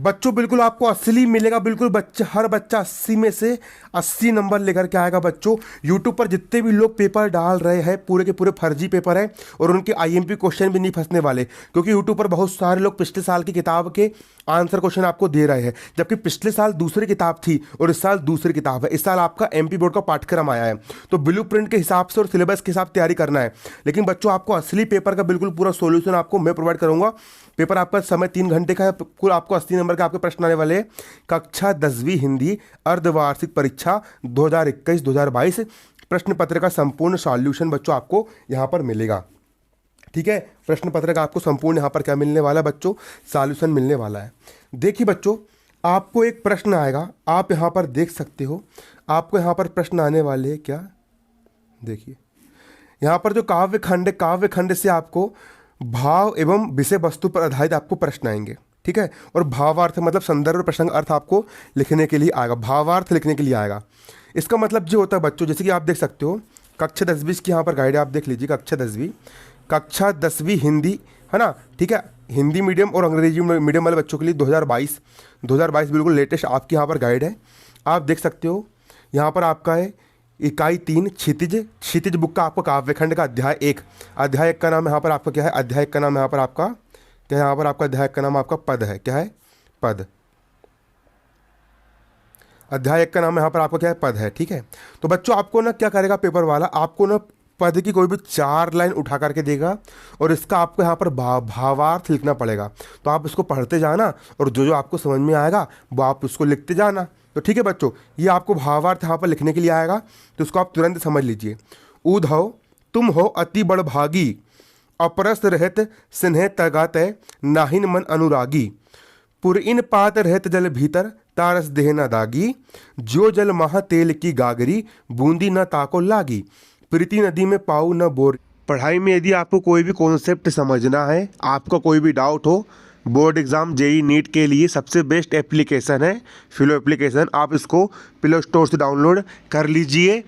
बच्चों बिल्कुल आपको असली मिलेगा, बिल्कुल बच्चा, हर बच्चा 80 में से 80 नंबर लेकर के आएगा बच्चों। यूट्यूब पर जितने भी लोग पेपर डाल रहे हैं पूरे के पूरे फर्जी पेपर हैं और उनके आईएमपी क्वेश्चन भी नहीं फंसने वाले, क्योंकि यूट्यूब पर बहुत सारे लोग पिछले साल की किताब के आंसर क्वेश्चन आपको दे रहे हैं, जबकि पिछले साल दूसरी किताब थी और इस साल दूसरी किताब है। इस साल आपका एमपी बोर्ड का पाठ्यक्रम आया है, तो ब्लू प्रिंट के हिसाब से और सिलेबस के हिसाब से तैयारी करना है। लेकिन बच्चों आपको असली पेपर का बिल्कुल पूरा सोल्यूशन आपको मैं प्रोवाइड करूंगा। पेपर आपका समय 3 घंटे का है, कुल आपको 80 नंबर के आपके प्रश्न आने वाले हैं। कक्षा 10वीं हिंदी अर्धवार्षिक परीक्षा 2021-2022 प्रश्न पत्र का संपूर्ण सॉल्यूशन बच्चों आपको यहाँ पर मिलेगा। ठीक है, प्रश्न पत्र का आपको संपूर्ण यहाँ पर क्या मिलने वाला है बच्चों, सॉल्यूशन मिलने वाला है। देखिए बच्चों, आपको एक प्रश्न आएगा, आप यहाँ पर देख सकते हो, आपको यहाँ पर प्रश्न आने वाले हैं क्या, देखिए यहाँ पर जो काव्य खंड है, काव्य खंड से आपको भाव एवं विषय वस्तु पर आधारित आपको प्रश्न आएंगे। ठीक है, और भावार्थ मतलब संदर्भ और प्रसंग अर्थ आपको लिखने के लिए आएगा, भावार्थ लिखने के लिए आएगा। इसका मतलब जो होता है बच्चों, जैसे कि आप देख सकते हो कक्षा 10वीं की यहाँ पर गाइड है, आप देख लीजिए कक्षा 10वीं हिंदी है ना। ठीक है, हिंदी मीडियम और अंग्रेजी मीडियम वाले बच्चों के लिए 2022 बिल्कुल लेटेस्ट आपकी यहाँ पर गाइड है। आप देख सकते हो यहाँ पर आपका है इकाई 3 क्षितिज बुक का आपको काव्यखंड का अध्याय 1 का नाम यहाँ पर आपका क्या है, अध्याय का नाम यहाँ पर आपका क्या है, यहाँ पर आपका अध्याय का नाम आपका पद है, क्या है, पद। अध्याय 1 का नाम यहाँ पर आपका क्या है, पद है। ठीक है, तो बच्चों आपको ना क्या करेगा पेपर वाला, आपको ना पद की कोई भी 4 लाइन उठा करके देगा और इसका आपको यहाँ पर भावार्थ लिखना पड़ेगा। तो आप इसको पढ़ते जाना और जो जो आपको समझ में आएगा वो आप उसको लिखते जाना। तो ठीक है बच्चों, ये आपको भावार्थ यहाँ पर लिखने के लिए आएगा, तो इसको आप तुरंत समझ लीजिए। ऊधव तुम हो अति बड़ भागी, अपरस रहत स्नेह तगाते नाहिन मन अनुरागी, पुरइन पात रहत जल भीतर तारस देह न दागी, जो जल महा तेल की गागरी बूंदी न ताको लागी, प्रीति नदी में पाऊ न बोर। पढ़ाई में यदि आपको कोई भी कॉन्सेप्ट समझना है, आपका कोई भी डाउट हो, बोर्ड एग्जाम जेई नीट के लिए सबसे बेस्ट एप्लीकेशन है फिलो एप्लीकेशन। आप इसको प्ले स्टोर से डाउनलोड कर लीजिए।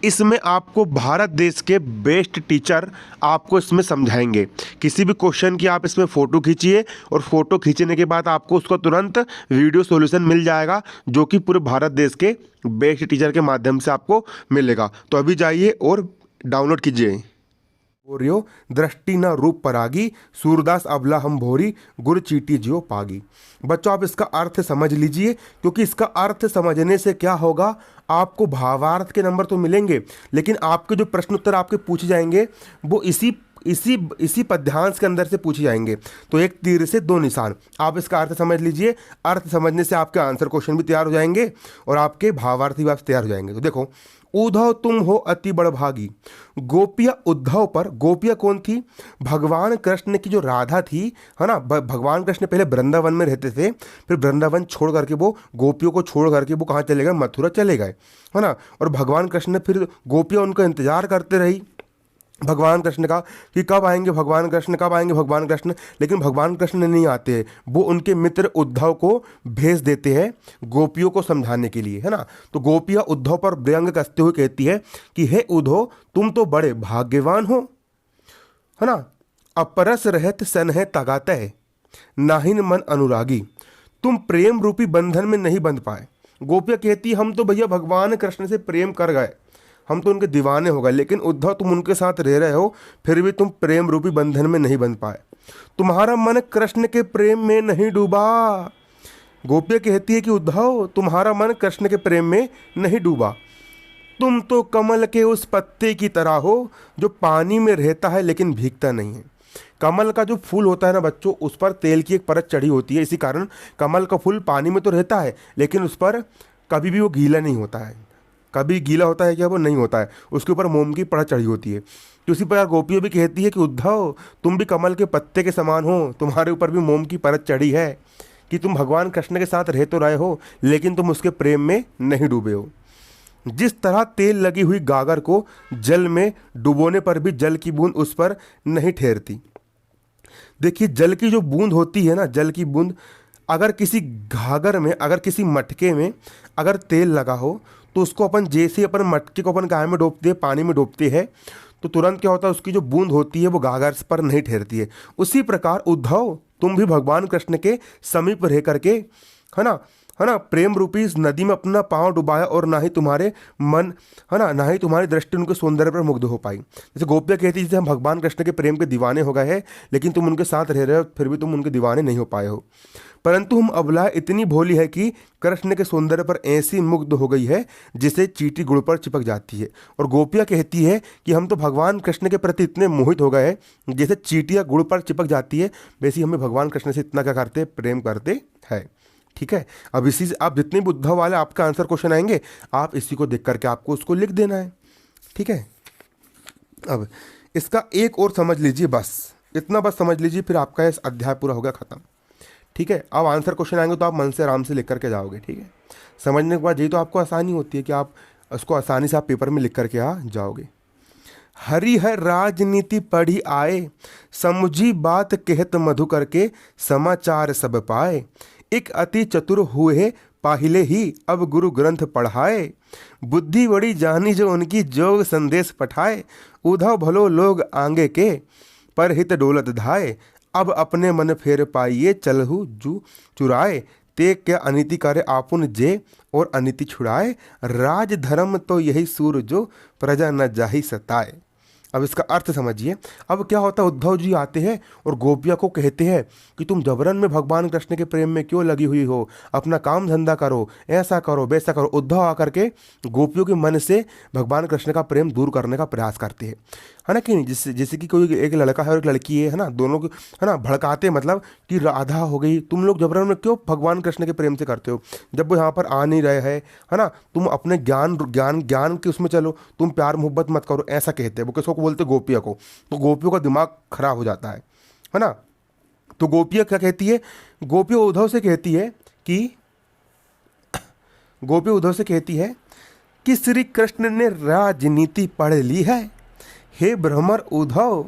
इसमें आपको भारत देश के बेस्ट टीचर आपको इसमें समझाएंगे। किसी भी क्वेश्चन की आप इसमें फ़ोटो खींचिए और फोटो खींचने के बाद आपको उसका तुरंत वीडियो सॉल्यूशन मिल जाएगा, जो कि पूरे भारत देश के बेस्ट टीचर के माध्यम से आपको मिलेगा। तो अभी जाइए और डाउनलोड कीजिए। बोरियो दृष्टि न रूप परागी, सूरदास अबला हम भोरी, गुर चीटी जियो पागी। बच्चों आप इसका अर्थ समझ लीजिए, क्योंकि इसका अर्थ समझने से क्या होगा, आपको भावार्थ के नंबर तो मिलेंगे, लेकिन आपके जो प्रश्न उत्तर आपके पूछे जाएंगे वो इसी पद्यांश के अंदर से पूछे जाएंगे। तो एक तीर से 2 निशान, आप इसका अर्थ समझ लीजिए। अर्थ समझने से आपके आंसर क्वेश्चन भी तैयार हो जाएंगे और आपके भावार्थ भी आप तैयार हो जाएंगे। तो देखो, उद्धव तुम हो अति बड़ भागी, गोपिया उद्धव पर, गोपिया कौन थी, भगवान कृष्ण की जो राधा थी है ना। भगवान कृष्ण पहले वृंदावन में रहते थे, फिर वृंदावन छोड़ करके वो गोपियों को छोड़ करके वो कहाँ चले गए, मथुरा चले गए है ना। और भगवान कृष्ण ने फिर गोपियाँ उनका इंतजार करते रही भगवान कृष्ण का कि कब आएंगे भगवान कृष्ण, कब आएंगे भगवान कृष्ण। लेकिन भगवान कृष्ण नहीं आते, वो उनके मित्र उद्धव को भेज देते हैं गोपियों को समझाने के लिए है ना। तो गोपियाँ उद्धव पर व्यंग कसते हुए कहती है कि हे उद्धव तुम तो बड़े भाग्यवान हो है ना, अपरस रहत स्नेह तगाते नाहिन मन अनुरागी, तुम प्रेम रूपी बंधन में नहीं बंध पाए। गोपियाँ कहती हम तो भैया भगवान कृष्ण से प्रेम कर गए, हम तो उनके दीवाने हो गए, लेकिन उद्धव तुम उनके साथ रह रहे हो फिर भी तुम प्रेम रूपी बंधन में नहीं बन पाए, तुम्हारा मन कृष्ण के प्रेम में नहीं डूबा। गोपियाँ कहती है कि उद्धव तुम्हारा मन कृष्ण के प्रेम में नहीं डूबा, तुम तो कमल के उस पत्ते की तरह हो जो पानी में रहता है लेकिन भीगता नहीं है। कमल का जो फूल होता है ना बच्चों, उस पर तेल की एक परत चढ़ी होती है, इसी कारण कमल का फूल पानी में तो रहता है लेकिन उस पर कभी भी वो गीला नहीं होता है। कभी गीला होता है क्या, वो नहीं होता है, उसके ऊपर मोम की परत चढ़ी होती है। तो उसी प्रकार गोपियों भी कहती है कि उद्धव तुम भी कमल के पत्ते के समान हो, तुम्हारे ऊपर भी मोम की परत चढ़ी है कि तुम भगवान कृष्ण के साथ रह तो रहे हो लेकिन तुम उसके प्रेम में नहीं डूबे हो। जिस तरह तेल लगी हुई गागर को जल में डुबोने पर भी जल की बूंद उस पर नहीं ठहरती। देखिए जल की जो बूंद होती है ना, जल की बूंद अगर किसी घाघर में, अगर किसी मटके में अगर तेल लगा हो तो उसको अपन जैसे अपन मटके को अपन गाय में डोबते हैं, पानी में डोबते हैं, तो तुरंत क्या होता है, उसकी जो बूंद होती है वो गागर पर नहीं ठहरती है। उसी प्रकार उद्धव तुम भी भगवान कृष्ण के समीप रह करके, है ना, प्रेम रूपी इस नदी में अपना पांव डुबाया और ना ही तुम्हारे मन, है ना ही तुम्हारी दृष्टि उनके सौंदर्य पर मुग्ध हो पाई। जैसे गोपियाँ कहती जैसे हम भगवान कृष्ण के प्रेम के दीवाने हो गए हैं, लेकिन तुम उनके साथ रह रहे हो फिर भी तुम उनके दीवाने नहीं हो पाए हो। परंतु हम अबला इतनी भोली है कि कृष्ण के सौंदर्य पर ऐसी मुग्ध हो गई है जिसे चींटी गुड़ पर चिपक जाती है। और गोपियाँ कहती है कि हम तो भगवान कृष्ण के प्रति इतने मोहित हो गए हैं जैसे चींटियाँ गुड़ पर चिपक जाती है, वैसे हमें भगवान कृष्ण से इतना क्या करते, प्रेम करते हैं। ठीक है, अब इसी से आप जितने भी उद्धव वाले आपका आंसर क्वेश्चन आएंगे, आप इसी को देख करके आपको उसको लिख देना है। ठीक है, अब इसका एक और समझ लीजिए, बस इतना बस समझ लीजिए, फिर आपका इस अध्याय पूरा हो गया खत्म। ठीक है, अब आंसर क्वेश्चन आएंगे तो आप मन से आराम से लिख करके जाओगे। ठीक है, समझने के बाद यही तो आपको आसानी होती है कि आप उसको आसानी से आप पेपर में लिख करके आ जाओगे। हरिहर राजनीति पढ़ी आए, समुझी बात कहत मधु करके, समाचार सब पाए। एक अति चतुर हुए पाहिले ही, अब गुरु ग्रंथ पढ़ाए। बुद्धि बड़ी जानी जो उनकी, जोग संदेश पठाए। उधव भलो लोग आंगे के, पर हित डोलत धाए। अब अपने मन फेर पाइए, चलहु जू चुराए। ते क्या अनिति करे आपुन जे, और अनिति छुड़ाए। राज धर्म तो यही सूर जो, प्रजा न जाहि सताए। अब इसका अर्थ समझिए। अब क्या होता है, उद्धव जी आते हैं और गोपिया को कहते हैं कि तुम जबरन में भगवान कृष्ण के प्रेम में क्यों लगी हुई हो, अपना काम धंधा करो, ऐसा करो वैसा करो। उद्धव आकर के गोपियों के मन से भगवान कृष्ण का प्रेम दूर करने का प्रयास करते हैं, है ना कि नहीं। जैसे कि कोई एक लड़का है और एक लड़की है ना, दोनों को, है ना, भड़काते, मतलब कि राधा हो गई, तुम लोग जबरन में क्यों भगवान कृष्ण के प्रेम से करते हो, जब वो यहाँ पर आ नहीं रहे हैं, है ना, तुम अपने ज्ञान ज्ञान ज्ञान के उसमें चलो, तुम प्यार मोहब्बत मत करो, ऐसा कहते हैं। वो किसको बोलते, गोपिया को। तो गोपियों का दिमाग खराब हो जाता है ना। तो गोपिया क्या कहती है, गोपिया उद्धव से कहती है कि श्री कृष्ण ने राजनीति पढ़ ली है। हे भ्रमर उद्धव,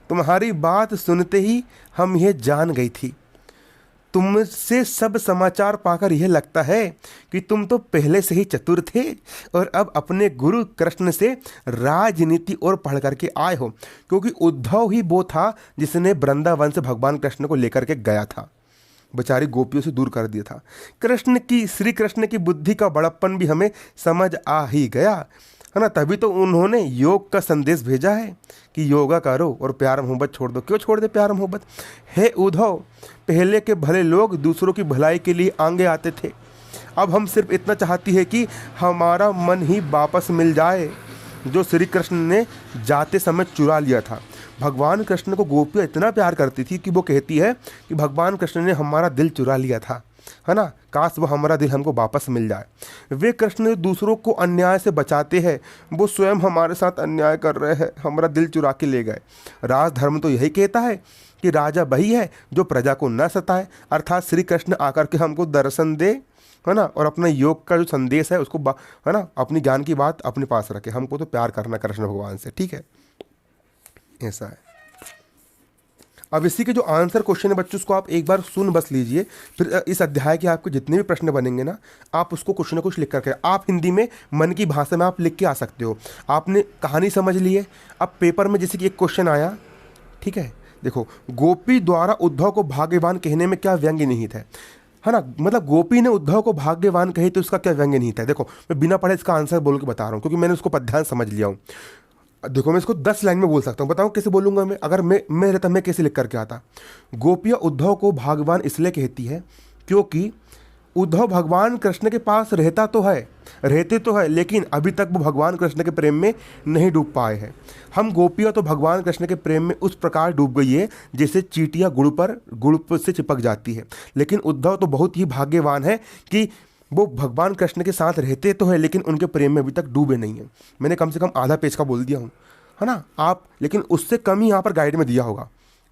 तुम्हारी बात सुनते ही हम यह जान गई थी। तुमसे सब समाचार पाकर यह लगता है कि तुम तो पहले से ही चतुर थे और अब अपने गुरु कृष्ण से राजनीति और पढ़ करके आए हो। क्योंकि उद्धव ही वो था जिसने वृंदावन से भगवान कृष्ण को लेकर के गया था, बेचारी गोपियों से दूर कर दिया था। श्री कृष्ण की बुद्धि का बड़प्पन भी हमें समझ आ ही गया, है ना। तभी तो उन्होंने योग का संदेश भेजा है कि योगा करो और प्यार मोहब्बत छोड़ दो। क्यों छोड़ दे प्यार मोहब्बत? हे उद्धव, पहले के भले लोग दूसरों की भलाई के लिए आगे आते थे, अब हम सिर्फ इतना चाहती है कि हमारा मन ही वापस मिल जाए, जो श्री कृष्ण ने जाते समय चुरा लिया था। भगवान कृष्ण को गोपियाँ इतना प्यार करती थी कि वो कहती है कि भगवान कृष्ण ने हमारा दिल चुरा लिया था, है ना, काश वो हमारा दिल हमको वापस मिल जाए। वे कृष्ण दूसरों को अन्याय से बचाते हैं, वो स्वयं हमारे साथ अन्याय कर रहे हैं, हमारा दिल चुरा के ले गए। राज धर्म तो यही कहता है कि राजा वही है जो प्रजा को न सताए, अर्थात श्री कृष्ण आकर के हमको दर्शन दे, है ना, और अपना योग का जो संदेश है उसको, है ना, अपनी ज्ञान की बात अपने पास रखे। हमको तो प्यार करना कृष्ण भगवान से, ठीक है, ऐसा है। अब इसी के जो आंसर क्वेश्चन है बच्चों, उसको आप एक बार सुन बस लीजिए, फिर इस अध्याय के आपके जितने भी प्रश्न बनेंगे ना, आप उसको कुछ ना कुछ लिख करके, आप हिंदी में मन की भाषा में आप लिख के आ सकते हो। आपने कहानी समझ ली है। अब पेपर में जैसे कि एक क्वेश्चन आया, ठीक है, देखो, गोपी द्वारा उद्धव को भाग्यवान कहने में क्या व्यंग्य निहित है ना, मतलब गोपी ने उद्धव को भाग्यवान कही तो उसका क्या व्यंग्य निहित है। देखो, मैं बिना पढ़े इसका आंसर बोल के बता रहा हूँ, क्योंकि मैंने उसको पद्यांश समझ लिया हूँ। देखो, मैं इसको 10 लाइन में बोल सकता हूँ, बताऊँ कैसे बोलूँगा मैं, अगर मैं रहता मैं कैसे लिख करके आता। गोपियाँ उद्धव को भाग्यवान इसलिए कहती है क्योंकि उद्धव भगवान कृष्ण के पास रहते तो है, लेकिन अभी तक वो भगवान कृष्ण के प्रेम में नहीं डूब पाए हैं। हम गोपियाँ तो भगवान कृष्ण के प्रेम में उस प्रकार डूब गई है जैसे चींटियाँ गुड़ से चिपक जाती है। लेकिन उद्धव तो बहुत ही भाग्यवान है कि वो भगवान कृष्ण के साथ रहते तो है, लेकिन उनके प्रेम में अभी तक डूबे नहीं हैं। मैंने कम से कम आधा पेज का बोल दिया हूँ, है ना, आप लेकिन उससे कम ही यहाँ पर गाइड में दिया होगा,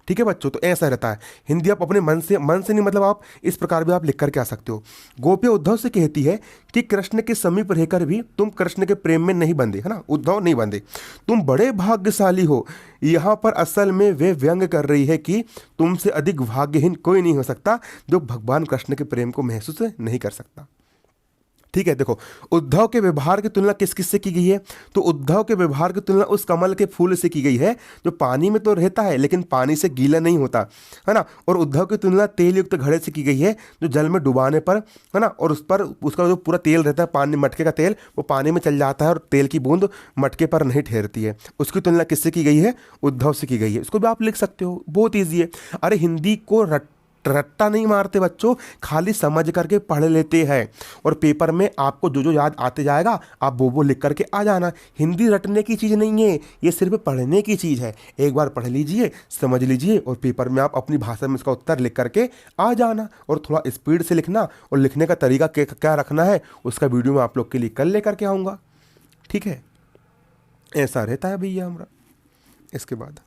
ठीक है बच्चों। तो ऐसा रहता है, हिंदी आप अपने मन से नहीं, मतलब आप इस प्रकार भी आप लिख करके आ सकते हो। गोपियाँ उद्धव से कहती है कि कृष्ण के समीप रहकर भी तुम कृष्ण के प्रेम में नहीं बंधे, है ना, उद्धव नहीं बंधे, तुम बड़े भाग्यशाली हो। यहाँ पर असल में वे व्यंग कर रही है कि तुमसे अधिक भाग्यहीन कोई नहीं हो सकता जो भगवान कृष्ण के प्रेम को महसूस नहीं कर सकता, ठीक है। देखो, उद्धव के व्यवहार की तुलना किस किस से की गई है? तो उद्धव के व्यवहार की तुलना उस कमल के फूल से की गई है जो पानी में तो रहता है लेकिन पानी से गीला नहीं होता, है ना। और उद्धव की तुलना तेल युक्त घड़े से की गई है जो जल में डुबाने पर, है ना, और उस पर उसका जो पूरा तेल रहता है, पानी मटके का तेल, वो पानी में चल जाता है और तेल की बूंद मटके पर नहीं ठहरती है। उसकी तुलना किससे की गई है? उद्धव से की गई है। इसको भी आप लिख सकते हो, बहुत ईजी है। अरे हिंदी को रट्टा नहीं मारते बच्चों, खाली समझ करके पढ़ लेते हैं और पेपर में आपको जो जो याद आते जाएगा आप वो लिख करके आ जाना। हिंदी रटने की चीज़ नहीं है, ये सिर्फ पढ़ने की चीज़ है। एक बार पढ़ लीजिए, समझ लीजिए और पेपर में आप अपनी भाषा में इसका उत्तर लिख करके आ जाना। और थोड़ा स्पीड से लिखना, और लिखने का तरीका क्या रखना है उसका वीडियो मैं आप लोग के लिए कल लेकर के आऊँगा, ठीक है। ऐसा रहता है भैया हमारा। इसके बाद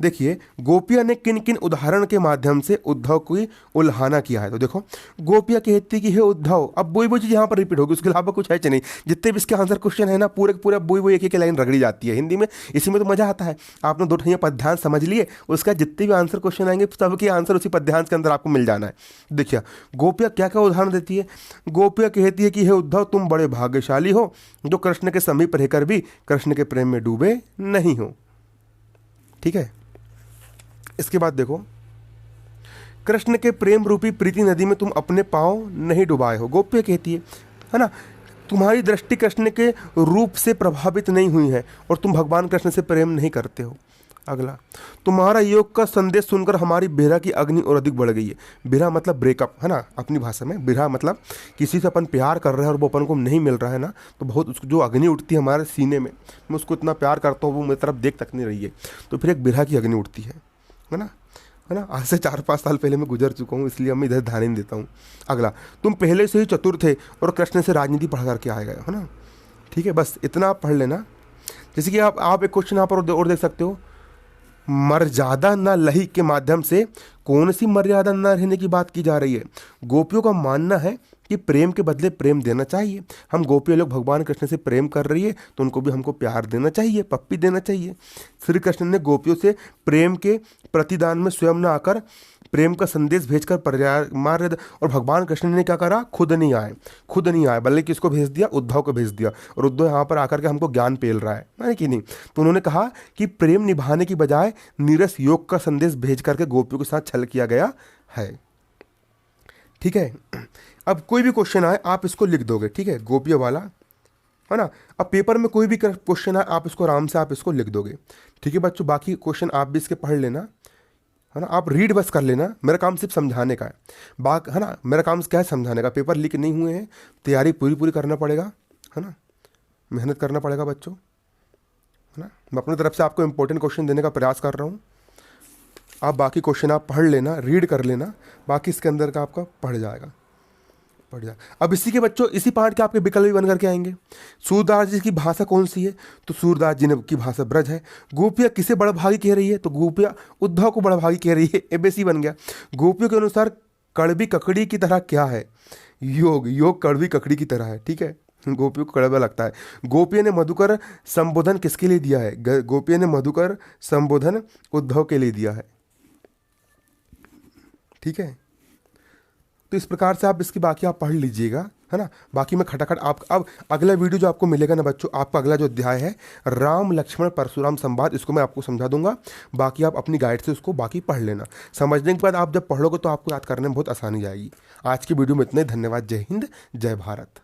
देखिए, गोपिया ने किन किन उदाहरण के माध्यम से उद्धव की उल्हाना किया है। तो देखो, गोपिया कहती कि हे उद्धव, अब वही चीज़ यहाँ पर रिपीट होगी, उसके अलावा कुछ है नहीं। जितने भी इसके आंसर क्वेश्चन है ना, पूरे पूरे वही एक लाइन रगड़ी जाती है हिंदी में। इसी में तो मजा आता है। आपने 2 ठैया पद्यांश समझ लिए, उसका जितने भी आंसर क्वेश्चन आएंगे सबके आंसर उसी पद्यांश के अंदर आपको मिल जाना है। देखिए, गोपिया क्या क्या उदाहरण देती है। गोपिया कहती है कि हे उद्धव, तुम बड़े भाग्यशाली हो जो कृष्ण के समीप रहकर भी कृष्ण के प्रेम में डूबे नहीं हो, ठीक है। इसके बाद देखो, कृष्ण के प्रेम रूपी प्रीति नदी में तुम अपने पांव नहीं डुबाए हो। गोपिया कहती है ना, तुम्हारी दृष्टि कृष्ण के रूप से प्रभावित नहीं हुई है और तुम भगवान कृष्ण से प्रेम नहीं करते हो। अगला, तुम्हारा योग का संदेश सुनकर हमारी बिरहा की अग्नि और अधिक बढ़ गई है। बिरहा मतलब ब्रेकअप, है ना, अपनी भाषा में। बिरहा मतलब किसी से अपन प्यार कर रहे हैं और वो अपन को नहीं मिल रहा है ना, तो बहुत उसको जो अग्नि उठती है हमारे सीने में, मैं उसको इतना प्यार करता हूँ वो मेरी तरफ देख तक नहीं रही है, तो फिर एक बिरहा की अग्नि उठती है ना, है ना। आज से 4-5 साल पहले मैं गुजर चुका हूँ, इसलिए मैं इधर ध्यान नहीं देता हूँ। अगला, तुम पहले से ही चतुर थे और कृष्ण से राजनीति पढ़ करके आए गए, है ना, ठीक है। बस इतना आप पढ़ लेना। जैसे कि आप एक क्वेश्चन यहाँ पर और देख सकते हो, मर्यादा न लही के माध्यम से कौन सी मर्यादा न रहने की बात की जा रही है। गोपियों का मानना है कि प्रेम के बदले प्रेम देना चाहिए। हम गोपियाँ लोग भगवान कृष्ण से प्रेम कर रही है तो उनको भी हमको प्यार देना चाहिए, पप्पी देना चाहिए। श्री कृष्ण ने गोपियों से प्रेम के प्रतिदान में स्वयं न आकर प्रेम का संदेश भेजकर पर्याय, और भगवान कृष्ण ने क्या करा, खुद नहीं आए बल्कि किसको भेज दिया, उद्धव को भेज दिया। और उद्धव यहाँ पर आकर के हमको ज्ञान पेल रहा है कि नहीं। तो उन्होंने कहा कि प्रेम निभाने की बजाय नीरस योग का संदेश भेज करके गोपियों के साथ छल किया गया है, ठीक है। अब कोई भी क्वेश्चन आए आप इसको लिख दोगे, ठीक है, गोपियों वाला, है ना। अब पेपर में कोई भी क्वेश्चन आए आप इसको आराम से आप इसको लिख दोगे, ठीक है बच्चों। बाकी क्वेश्चन आप भी इसके पढ़ लेना, है ना। आप रीड बस कर लेना, मेरा काम सिर्फ समझाने का है, है ना। मेरा काम क्या है, समझाने का। पेपर लीक नहीं हुए हैं, तैयारी पूरी करना पड़ेगा, है ना, मेहनत करना पड़ेगा बच्चों, है ना। मैं अपनी तरफ से आपको इंपॉर्टेंट क्वेश्चन देने का प्रयास कर रहा हूँ। आप बाकी क्वेश्चन आप पढ़ लेना, रीड कर लेना, बाकी इसके अंदर का आपका पढ़ जाएगा। अब इसी के बच्चों, इसी पार्ट के आपके विकल्प भी बन करके आएंगे। सूरदास जी की भाषा कौन सी है, तो सूरदास जी ने की भाषा ब्रज है। गोपिया किसे बड़भागी कह रही है, तो गोपिया उद्धव को बड़भागी कह रही है। एबीसी बन गया। गोपियों के अनुसार कड़वी ककड़ी की तरह क्या है, योग कड़वी ककड़ी की तरह है, ठीक है। गोपियों को कड़वा लगता है। गोपिया ने मधुकर संबोधन किसके लिए दिया है, गोपिया ने मधुकर संबोधन उद्धव के लिए दिया है, ठीक है। तो इस प्रकार से आप इसकी बाकी आप पढ़ लीजिएगा, है ना। बाकी मैं खटाखट आप अब अगला वीडियो जो आपको मिलेगा ना बच्चों, आपका अगला जो अध्याय है राम लक्ष्मण परशुराम संवाद, इसको मैं आपको समझा दूंगा। बाकी आप अपनी गाइड से उसको बाकी पढ़ लेना। समझने के बाद आप जब पढ़ोगे तो आपको याद करने में बहुत आसानी जाएगी। आज की वीडियो में इतने, धन्यवाद। जय हिंद, जय भारत।